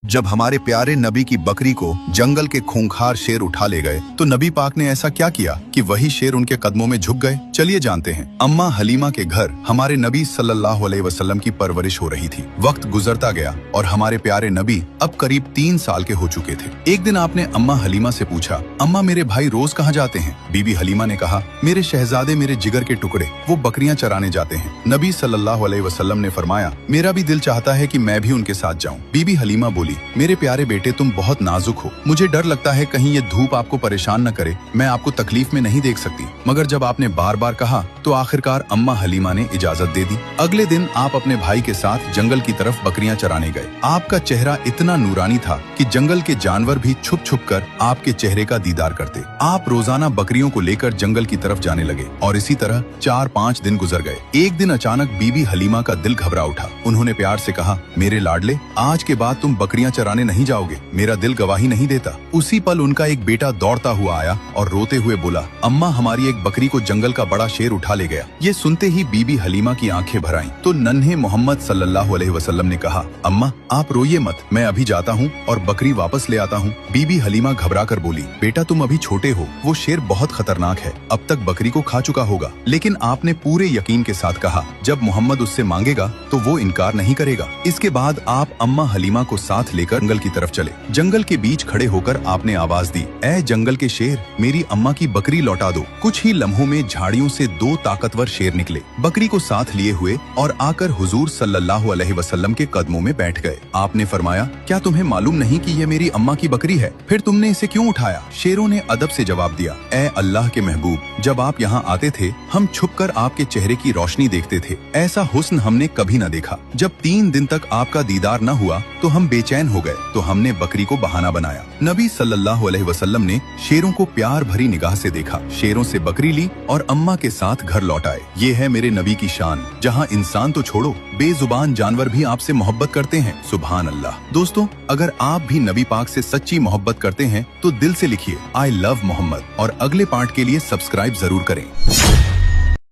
जब हमारे प्यारे नबी की बकरी को जंगल के खूंखार शेर उठा ले गए तो नबी पाक ने ऐसा क्या किया कि वही शेर उनके कदमों में झुक गए। चलिए जानते हैं। अम्मा हलीमा के घर हमारे नबी सल्लल्लाहु अलैहि वसल्लम की परवरिश हो रही थी। वक्त गुजरता गया और हमारे प्यारे नबी अब करीब 3 साल के हो चुके थे। एक दिन आपने अम्मा हलीमा से पूछा, अम्मा मेरे भाई रोज कहाँ जाते हैं? बीबी हलीमा ने कहा, मेरे शहजादे मेरे जिगर के टुकड़े, वो बकरियां चराने जाते हैं। नबी सल्लल्लाहु अलैहि वसल्लम ने फरमाया, मेरा भी दिल चाहता है कि मैं भी उनके साथ जाऊं। बीबी हलीमा बोली, मेरे प्यारे बेटे तुम बहुत नाजुक हो, मुझे डर लगता है कहीं ये धूप आपको परेशान न करे, मैं आपको तकलीफ में नहीं देख सकती। मगर जब आपने बार बार कहा तो आखिरकार अम्मा हलीमा ने इजाजत दे दी। अगले दिन आप अपने भाई के साथ जंगल की तरफ बकरियां चराने गए। आपका चेहरा इतना नूरानी था कि जंगल के जानवर भी छुप छुप कर आपके चेहरे का दीदार करते। आप रोजाना बकरियों को लेकर जंगल की तरफ जाने लगे और इसी तरह 4-5 दिन गुजर गए। एक दिन अचानक बीबी हलीमा का दिल घबरा उठा। उन्होंने प्यार से कहा, मेरे लाडले, आज के बाद तुम बकरियां चराने नहीं जाओगे, मेरा दिल गवाही नहीं देता। उसी पल उनका एक बेटा दौड़ता हुआ आया और रोते हुए बोला, अम्मा हमारी एक बकरी को जंगल का बड़ा शेर उठा ले गया। ये सुनते ही बीबी हलीमा की आंखें भर आईं। तो नन्हे मोहम्मद सल्लल्लाहु अलैहि वसल्लम ने कहा, अम्मा आप रोइए मत, मैं अभी जाता हूँ और बकरी वापस ले आता हूँ। बीबी हलीमा घबरा कर बोली, बेटा तुम अभी छोटे हो, वो शेर बहुत खतरनाक है, अब तक बकरी को खा चुका होगा। लेकिन आपने पूरे यकीन के साथ कहा, जब मोहम्मद उससे मांगेगा तो वो इनकार नहीं करेगा। इसके बाद आप अम्मा हलीमा को साथ लेकर जंगल की तरफ चले। जंगल के बीच खड़े होकर आपने आवाज दी, ऐ जंगल के शेर, मेरी अम्मा की बकरी लौटा दो। कुछ ही लम्हों में झाड़ियों से 2 ताकतवर शेर निकले, बकरी को साथ लिए हुए और आकर हुजूर सल्लल्लाहु अलैहि वसल्लम के कदमों में बैठ गए। आपने फरमाया, क्या तुम्हें मालूम नहीं कि ये मेरी अम्मा की बकरी है? फिर तुमने इसे क्यों उठाया? शेरों ने अदब से जवाब दिया, ऐ अल्लाह के महबूब, जब आप यहाँ आते थे हम छुपकर आपके चेहरे की रोशनी देखते थे, ऐसा हुस्न हमने कभी न देखा। जब 3 दिन तक आपका दीदार न हुआ तो हम बेचैन हो गए, तो हमने बकरी को बहाना बनाया। नबी सल्लल्लाहु अलैहि वसल्लम ने शेरों को प्यार भरी निगाह से देखा, शेरों से बकरी ली और अम्मा के साथ घर लौट आए। ये है मेरे नबी की शान, जहाँ इंसान तो छोड़ो, बेजुबान जानवर भी आपसे मोहब्बत करते हैं। सुभान अल्लाह। दोस्तों, अगर आप भी नबी पाक से सच्ची मोहब्बत करते हैं तो दिल से लिखिए, आई लव मोहम्मद, और अगले पार्ट के लिए सब्सक्राइब जरूर करें।